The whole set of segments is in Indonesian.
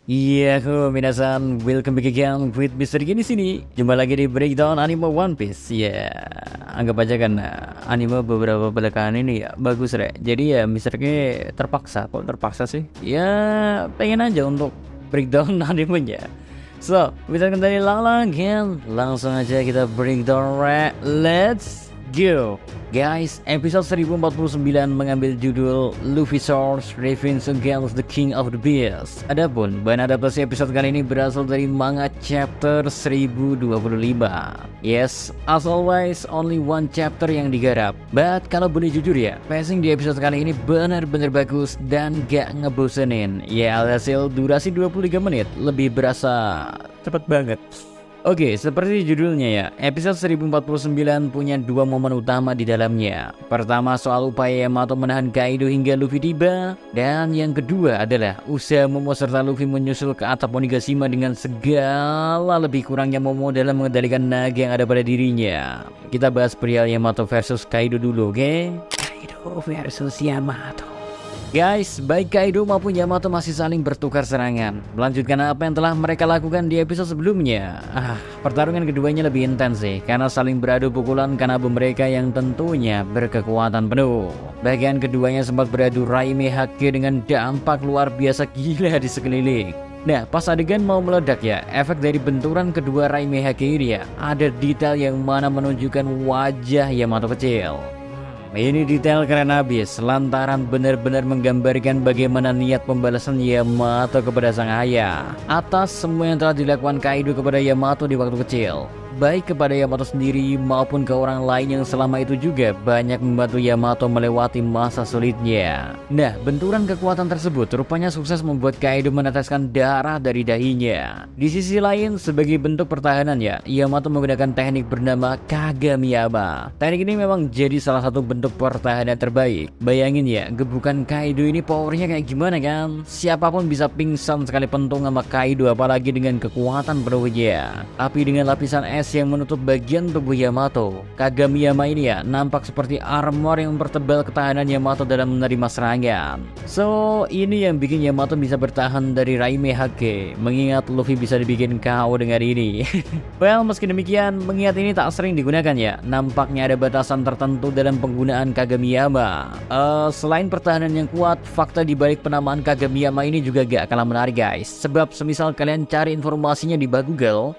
Iya, aku minasan, welcome back again with Mr. Gini sini. Jumpa lagi di breakdown anime One Piece. Ya, anggap aja kan anime beberapa belakangan ini ya bagus Rek. Jadi ya Mr. Gini terpaksa, kok terpaksa sih? Ya pengen aja untuk breakdown animenya. So, bisa kembali lagi, langsung aja kita breakdown Rek. Let's go. Guys, episode 1049 mengambil judul Luffy Soars Revenge Against the King of the Beasts. Adapun bahan adaptasi episode kali ini berasal dari manga chapter 1025. Yes, as always only one chapter yang digarap. But kalau boleh jujur ya, pacing di episode kali ini benar-benar bagus dan gak ngebosenin. Ya alhasil durasi 23 menit lebih berasa cepet banget. Oke, seperti judulnya ya, episode 1049 punya dua momen utama di dalamnya. Pertama soal upaya Yamato menahan Kaido hingga Luffy tiba, dan yang kedua adalah usaha Momo serta Luffy menyusul ke atap Onigashima dengan segala lebih kurangnya Momo dalam mengendalikan naga yang ada pada dirinya. Kita bahas perihal Yamato versus Kaido dulu, oke? Kaido versus Yamato. Guys, baik Kaido maupun Yamato masih saling bertukar serangan, melanjutkan apa yang telah mereka lakukan di episode sebelumnya. Pertarungan keduanya lebih intens sih, karena saling beradu pukulan karena mereka yang tentunya berkekuatan penuh. Bagian keduanya sempat beradu Raime Hake dengan dampak luar biasa gila di sekeliling. Nah, pas adegan mau meledak ya, efek dari benturan kedua Raime Hake ini ya, ada detail yang mana menunjukkan wajah Yamato kecil. Ini detail keren abis, lantaran benar-benar menggambarkan bagaimana niat pembalasan Yamato kepada sang ayah atas semua yang telah dilakukan Kaido kepada Yamato di waktu kecil. Baik kepada Yamato sendiri maupun ke orang lain yang selama itu juga banyak membantu Yamato melewati masa sulitnya. Nah, benturan kekuatan tersebut rupanya sukses membuat Kaido meneteskan darah dari dahinya. Di sisi lain, sebagai bentuk pertahanan ya, Yamato menggunakan teknik bernama Kagamiyama. Teknik ini memang jadi salah satu bentuk pertahanan terbaik. Bayangin ya, gebukan Kaido ini powernya kayak gimana kan? Siapapun bisa pingsan sekali pentung sama Kaido, apalagi dengan kekuatan penuhnya. Tapi dengan lapisan es yang menutup bagian tubuh Yamato, Kagamiyama ini ya nampak seperti armor yang mempertebal ketahanan Yamato dalam menerima serangan. So, ini yang bikin Yamato bisa bertahan dari Raime Hake, mengingat Luffy bisa dibikin KO dengan ini. Well, meski demikian, mengingat ini tak sering digunakan ya, nampaknya ada batasan tertentu dalam penggunaan Kagamiyama. Selain pertahanan yang kuat, fakta dibalik penamaan Kagamiyama ini juga gak kalah menarik guys. Sebab semisal kalian cari informasinya di Google,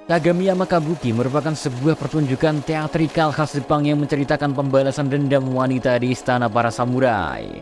Kagamiyama Kabuki merupakan sebuah pertunjukan teatrikal khas Jepang yang menceritakan pembalasan dendam wanita di istana para samurai.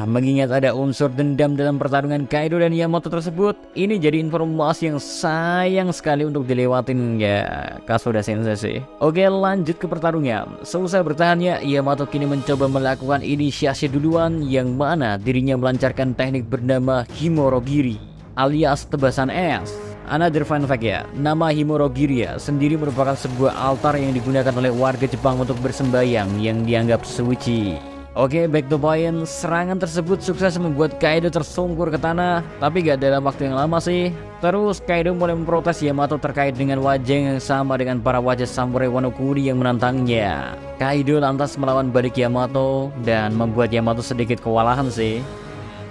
Mengingat ada unsur dendam dalam pertarungan Kaido dan Yamato tersebut, ini jadi informasi yang sayang sekali untuk dilewatin ya Kasoda Sensei sih. Oke, lanjut ke pertarungan. Seusai bertahannya, Yamato kini mencoba melakukan inisiasi duluan, yang mana dirinya melancarkan teknik bernama Himorogiri alias tebasan es. Another fun fact ya, nama Himorogiri sendiri merupakan sebuah altar yang digunakan oleh warga Jepang untuk bersembayang yang dianggap suci. Oke, back to point, serangan tersebut sukses membuat Kaido tersungkur ke tanah, tapi gak dalam waktu yang lama sih. Terus Kaido mulai memprotes Yamato terkait dengan wajah yang sama dengan para wajah samurai Wano Kuni yang menantangnya. Kaido lantas melawan balik Yamato dan membuat Yamato sedikit kewalahan sih.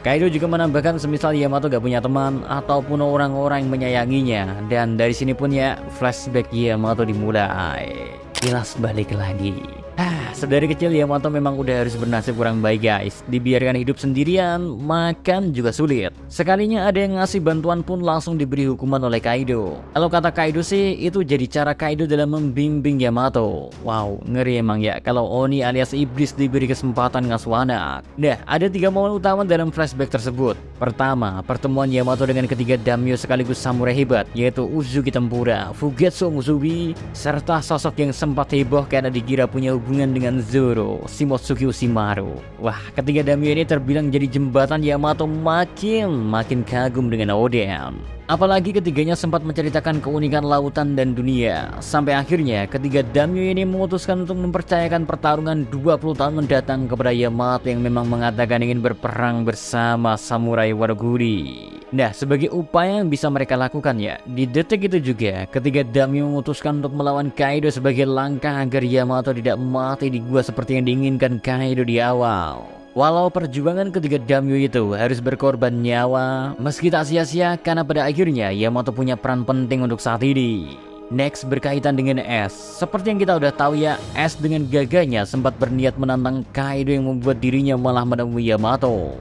Kaido juga menambahkan semisal Yamato gak punya teman ataupun orang-orang yang menyayanginya, dan dari sini pun ya flashback Yamato dimulai. Kilas balik lagi. Sedari kecil Yamato memang udah harus bernasib kurang baik guys. Dibiarkan hidup sendirian, makan juga sulit. Sekalinya ada yang ngasih bantuan pun langsung diberi hukuman oleh Kaido. Kalau kata Kaido sih, itu jadi cara Kaido dalam membimbing Yamato. Wow, ngeri emang ya kalau Oni alias iblis diberi kesempatan ngasuh anak. Nah, ada 3 momen utama dalam flashback tersebut. Pertama, pertemuan Yamato dengan ketiga daimyo sekaligus samurai hebat, yaitu Uzuki Tempura, Fugetsu Musubi, serta sosok yang sempat heboh karena dikira punya hubungan dengan Zoro, Shimotsuki Ushimaru. Wah, ketiga daimyo ini terbilang jadi jembatan Yamato makin kagum dengan Oden. Apalagi ketiganya sempat menceritakan keunikan lautan dan dunia. Sampai akhirnya ketiga daimyo ini memutuskan untuk mempercayakan pertarungan 20 tahun mendatang kepada Yamato yang memang mengatakan ingin berperang bersama samurai Wano Kuni. Nah, sebagai upaya yang bisa mereka lakukan ya, di detik itu juga ketiga daimyo memutuskan untuk melawan Kaido sebagai langkah agar Yamato tidak mati di gua seperti yang diinginkan Kaido di awal. Walau perjuangan ketiga daimyo itu harus berkorban nyawa, meski tak sia-sia karena pada akhirnya Yamato punya peran penting untuk saat ini. Next berkaitan dengan Ash. Seperti yang kita udah tahu ya, Ash dengan gagahnya sempat berniat menantang Kaido yang membuat dirinya malah menemui Yamato.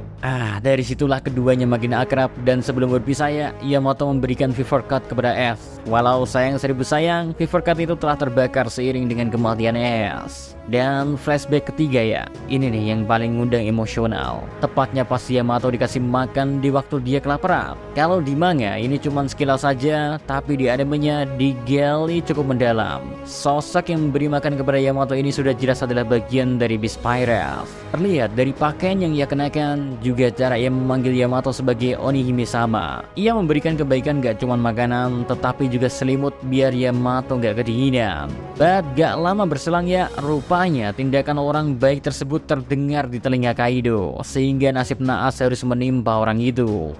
Dari situlah keduanya makin akrab dan sebelum berpisah ya, Yamato memberikan Fever Cut kepada Ash. Walau sayang seribu sayang, Fever Cut itu telah terbakar seiring dengan kematian Ash. Dan flashback ketiga ya, ini nih yang paling ngundang emosional. Tepatnya pas Yamato dikasih makan di waktu dia kelaparan. Kalau di manga ini cuma sekilas saja, tapi di animenya digali cukup mendalam. Sosok yang memberi makan kepada Yamato ini sudah jelas adalah bagian dari Beast Pirates. Terlihat dari pakaian yang ia kenakan, juga cara ia memanggil Yamato sebagai Onihime-sama. Ia memberikan kebaikan gak cuma makanan, tetapi juga selimut biar Yamato gak kedinginan. But gak lama berselang ya, rupanya tindakan orang baik tersebut terdengar di telinga Kaido, sehingga nasib naas harus menimpa orang itu.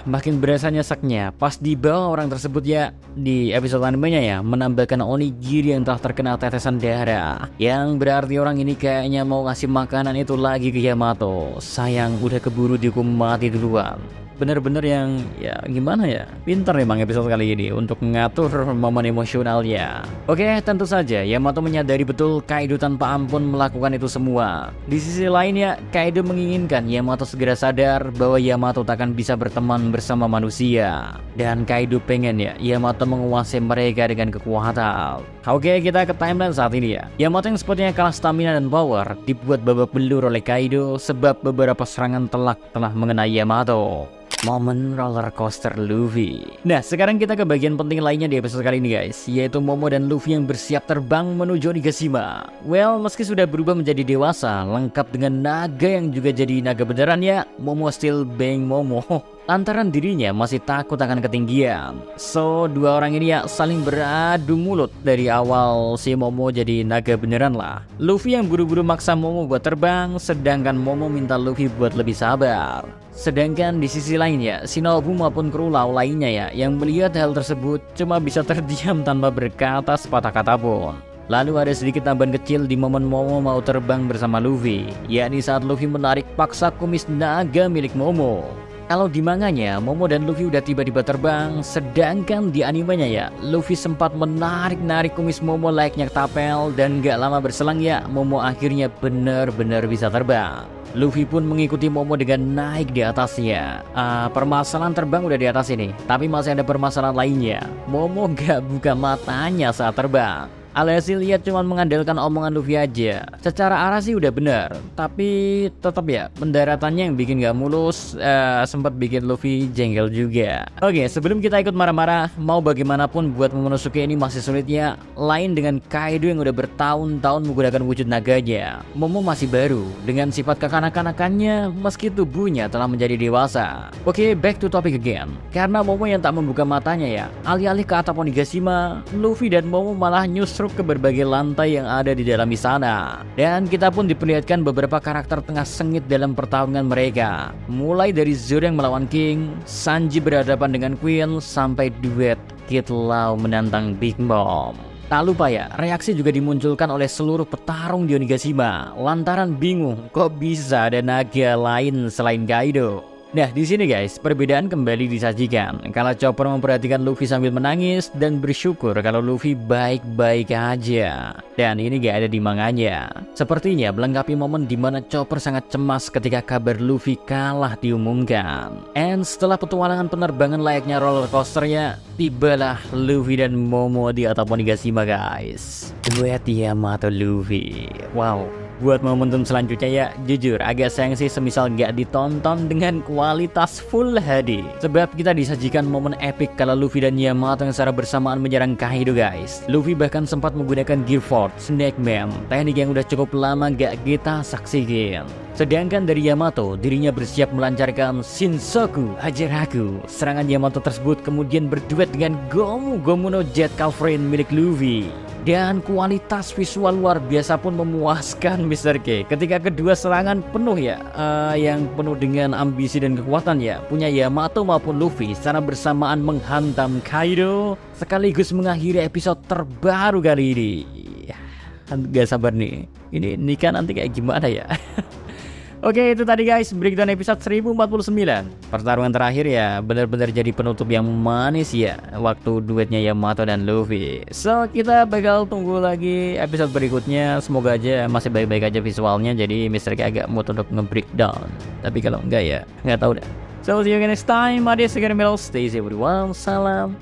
Makin berasa nyeseknya pas dibawa orang tersebut ya. Di episode animenya ya, menambahkan onigiri yang telah terkena tetesan darah, yang berarti orang ini kayaknya mau ngasih makanan itu lagi ke Yamato. Sayang udah keburu dihukum mati duluan. Bener-bener yang ya gimana ya, pinter emang episode kali ini untuk mengatur momen emosionalnya. Oke, tentu saja Yamato menyadari betul Kaido tanpa ampun melakukan itu semua. Di sisi lain ya, Kaido menginginkan Yamato segera sadar bahwa Yamato takkan bisa berteman bersama manusia. Dan Kaido pengen ya Yamato menguasai mereka dengan kekuatan. Oke, kita ke timeline saat ini ya. Yamato yang sepertinya kalah stamina dan power dibuat babak belur oleh Kaido sebab beberapa serangan telak telah mengenai Yamato. Momen roller coaster Luffy. Nah, sekarang kita ke bagian penting lainnya di episode kali ini guys, yaitu Momo dan Luffy yang bersiap terbang menuju Onigashima. Well, meski sudah berubah menjadi dewasa, lengkap dengan naga yang juga jadi naga beneran ya, Momo still being Momo. Lantaran dirinya masih takut akan ketinggian. So, dua orang ini ya saling beradu mulut dari awal si Momo jadi naga beneran lah. Luffy yang buru-buru maksa Momo buat terbang, sedangkan Momo minta Luffy buat lebih sabar. Sedangkan di sisi lainnya, Shinobu maupun kru Lau lainnya ya, yang melihat hal tersebut cuma bisa terdiam tanpa berkata sepatah kata pun. Lalu ada sedikit tambahan kecil di momen Momo mau terbang bersama Luffy, yakni saat Luffy menarik paksa kumis naga milik Momo. Kalau di manganya, Momo dan Luffy udah tiba-tiba terbang, sedangkan di animenya ya, Luffy sempat menarik-narik kumis Momo layaknya tapel, dan gak lama berselang ya, Momo akhirnya benar-benar bisa terbang. Luffy pun mengikuti Momo dengan naik di atasnya. Permasalahan terbang udah di atas ini, tapi masih ada permasalahan lainnya. Momo gak buka matanya saat terbang. Alhasil ia cuma mengandalkan omongan Luffy aja. Secara arah sih udah bener, tapi tetap ya pendaratannya yang bikin gak mulus, sempat bikin Luffy jengkel juga. Oke, sebelum kita ikut marah-marah, mau bagaimanapun buat Momonosuke ini masih sulit ya. Lain dengan Kaido yang udah bertahun-tahun menggunakan wujud naganya, Momo masih baru dengan sifat kekanak-kanakannya meski tubuhnya telah menjadi dewasa. Oke, back to topic again. Karena Momo yang tak membuka matanya ya, alih-alih ke atap Onigashima, Luffy dan Momo malah nyusruk ke berbagai lantai yang ada di dalam istana. Dan kita pun diperlihatkan beberapa karakter tengah sengit dalam pertarungan mereka. Mulai dari Zoro yang melawan King, Sanji berhadapan dengan Queen, sampai duet Kid Lau menantang Big Mom. Tak lupa ya, reaksi juga dimunculkan oleh seluruh petarung di Onigashima lantaran bingung kok bisa ada naga lain selain Kaido. Nah, di sini guys, perbedaan kembali disajikan. Kalau Chopper memperhatikan Luffy sambil menangis dan bersyukur kalau Luffy baik-baik aja. Dan ini gak ada di manganya. Sepertinya melengkapi momen dimana Chopper sangat cemas ketika kabar Luffy kalah diumumkan. And setelah petualangan penerbangan layaknya roller coaster ya, tibalah Luffy dan Momo di atap Onigashima guys. Duet Yamato Luffy. Wow. Buat momentum selanjutnya ya, jujur agak sayang sih semisal gak ditonton dengan kualitas full HD. Sebab kita disajikan momen epic kalau Luffy dan Yamato yang secara bersamaan menyerang Kaido guys. Luffy bahkan sempat menggunakan Gear Force, Snake Man, teknik yang udah cukup lama gak kita saksikan. Sedangkan dari Yamato, dirinya bersiap melancarkan Shinsoku Hajiraku. Serangan Yamato tersebut kemudian berduet dengan Gomu Gomu no Jet Calfrain milik Luffy. Dan kualitas visual luar biasa pun memuaskan Mr. K ketika kedua serangan penuh ya, yang penuh dengan ambisi dan kekuatan ya, punya Yamato maupun Luffy secara bersamaan menghantam Kaido sekaligus mengakhiri episode terbaru kali ini. Gak sabar nih, ini nikah nanti kayak gimana ya. Oke, itu tadi guys breakdown episode 1049. Pertarungan terakhir ya benar-benar jadi penutup yang manis ya, waktu duetnya Yamato dan Luffy. So kita bakal tunggu lagi episode berikutnya. Semoga aja masih baik-baik aja visualnya, jadi Mr. K agak mood untuk nge-breakdown. Tapi kalau enggak ya nggak tahu dah. So see you again next time. Adios, stay safe everyone. Salam.